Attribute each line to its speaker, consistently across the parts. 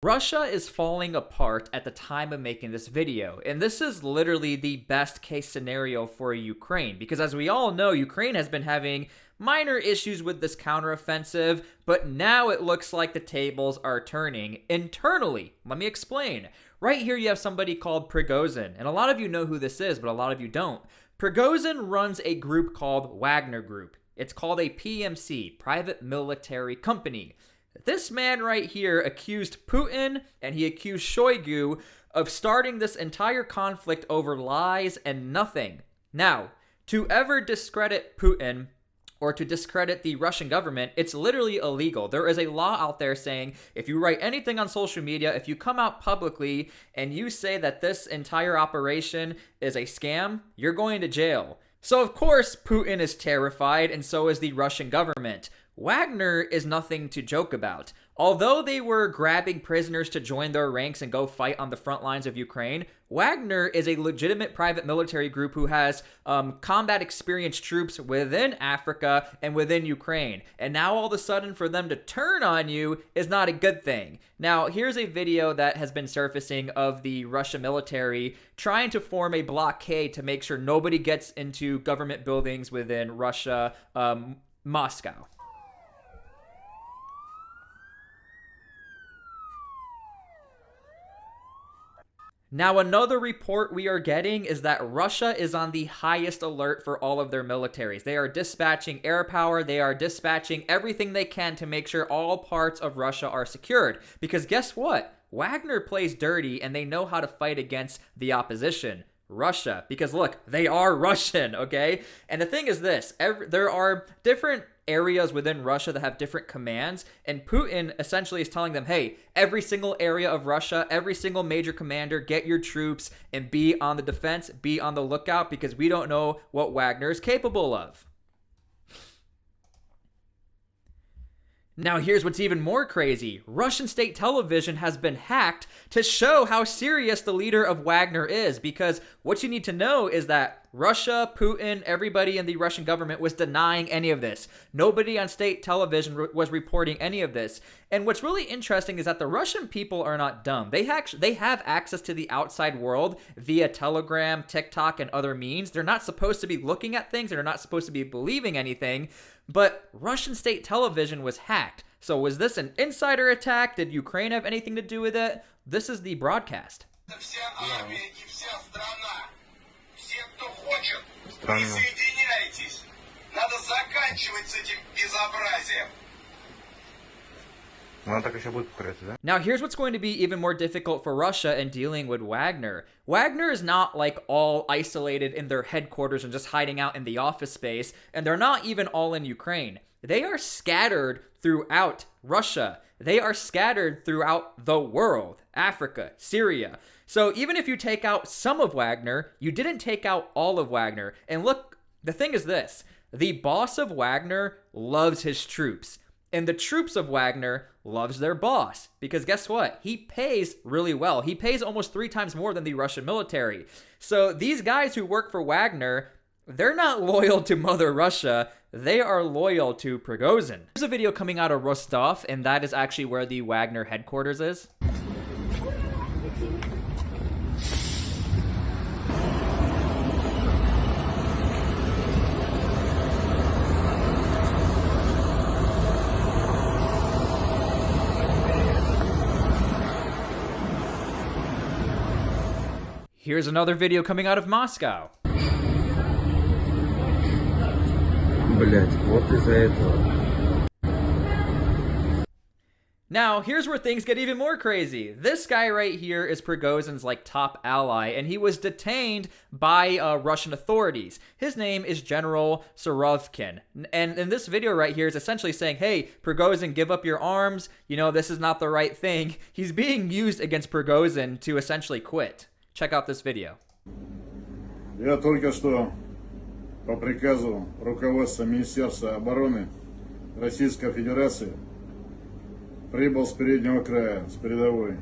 Speaker 1: Russia is falling apart at the time of making this video, and this is literally the best case scenario for Ukraine, because as we all know, Ukraine has been having minor issues with this counteroffensive, but now it looks like the tables are turning internally. Let me explain. Right here you have somebody called Prigozhin, and a lot of you know who this is, but a lot of you don't. Prigozhin runs a group called Wagner Group. It's called a PMC, Private Military Company. This man right here accused Putin and he accused Shoigu of starting this entire conflict over lies and nothing. Now, to ever discredit Putin or to discredit the Russian government, it's literally illegal. There is a law out there saying if you write anything on social media, if you come out publicly and you say that this entire operation is a scam, you're going to jail. So of course, Putin is terrified, and so is the Russian government. Wagner is nothing to joke about. Although they were grabbing prisoners to join their ranks and go fight on the front lines of Ukraine, Wagner is a legitimate private military group who has combat experienced troops within Africa and within Ukraine. And now all of a sudden for them to turn on you is not a good thing. Now here's a video that has been surfacing of the Russian military trying to form a blockade to make sure nobody gets into government buildings within Russia, Moscow. Now, another report we are getting is that Russia is on the highest alert for all of their militaries. They are dispatching air power. They are dispatching everything they can to make sure all parts of Russia are secured. Because guess what? Wagner plays dirty and they know how to fight against the opposition. Russia. Because look, they are Russian, okay? And the thing is this, there are different areas within Russia that have different commands, and Putin essentially is telling them, hey, every single area of Russia, every single major commander, get your troops and be on the defense, be on the lookout, because we don't know what Wagner is capable of. Now here's what's even more crazy. Russian state television has been hacked to show how serious the leader of Wagner is, because what you need to know is that Russia, Putin, everybody in the Russian government was denying any of this. Nobody on state television was reporting any of this. And what's really interesting is that the Russian people are not dumb. They have access to the outside world via Telegram, TikTok, and other means. They're not supposed to be looking at things. They're not supposed to be believing anything. But Russian state television was hacked. So was this an insider attack? Did Ukraine have anything to do with it? This is the broadcast. Now here's what's going to be even more difficult for Russia in dealing with Wagner. Wagner is not like all isolated in their headquarters and just hiding out in the office space, and they're not even all in Ukraine. They are scattered throughout Russia. They are scattered throughout the world, Africa, Syria. So even if you take out some of Wagner, you didn't take out all of Wagner. And look, the thing is this, the boss of Wagner loves his troops. And the troops of Wagner loves their boss, because guess what? He pays really well. He pays almost 3 times more than the Russian military. So these guys who work for Wagner, they're not loyal to Mother Russia. They are loyal to Prigozhin. There's a video coming out of Rostov, and that is actually where the Wagner headquarters is. Here's another video coming out of Moscow. Now, here's where things get even more crazy. This guy right here is Prigozhin's top ally, and he was detained by Russian authorities. His name is General Surovkin. And in this video right here is essentially saying, hey, Prigozhin, give up your arms. You know, this is not the right thing. He's being used against Prigozhin to essentially quit. Check out this video.
Speaker 2: Я только что по приказу руководства Министерства обороны Российской Федерации прибыл с переднего края, с передовой.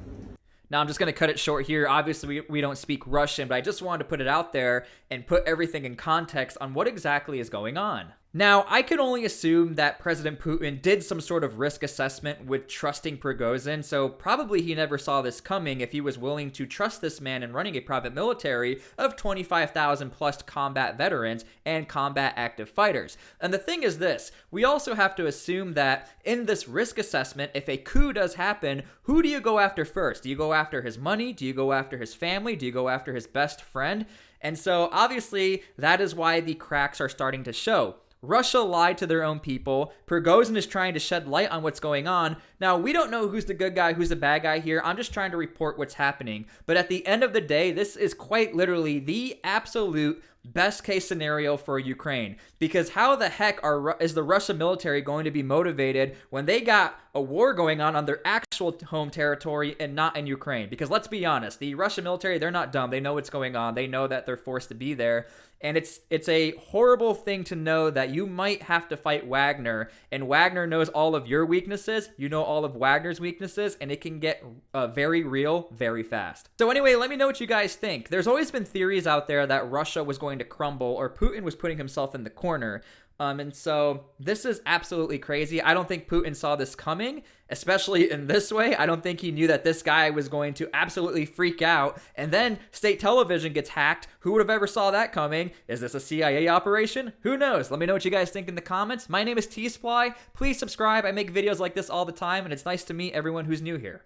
Speaker 1: Now, I'm just going to cut it short here. Obviously, we don't speak Russian, but I just wanted to put it out there and put everything in context on what exactly is going on. Now, I could only assume that President Putin did some sort of risk assessment with trusting Prigozhin, so probably he never saw this coming if he was willing to trust this man in running a private military of 25,000 plus combat veterans and combat active fighters. And the thing is this, we also have to assume that in this risk assessment, if a coup does happen, who do you go after first? Do you go after his money? Do you go after his family? Do you go after his best friend? And so obviously that is why the cracks are starting to show. Russia lied to their own people. Prigozhin is trying to shed light on what's going on. Now, we don't know who's the good guy, who's the bad guy here. I'm just trying to report what's happening. But at the end of the day, this is quite literally the absolute best case scenario for Ukraine. Because how the heck is the Russian military going to be motivated when they got a war going on their actual home territory and not in Ukraine? Because let's be honest, the Russian military, they're not dumb. They know what's going on. They know that they're forced to be there. And it's a horrible thing to know that you might have to fight Wagner, and Wagner knows all of your weaknesses, you know all of Wagner's weaknesses, and it can get very real very fast. So anyway, let me know what you guys think. There's always been theories out there that Russia was going to crumble or Putin was putting himself in the corner. And so this is absolutely crazy. I don't think Putin saw this coming, especially in this way. I don't think he knew that this guy was going to absolutely freak out. And then state television gets hacked. Who would have ever saw that coming? Is this a CIA operation? Who knows? Let me know what you guys think in the comments. My name is T-SPLY. Please subscribe. I make videos like this all the time, and it's nice to meet everyone who's new here.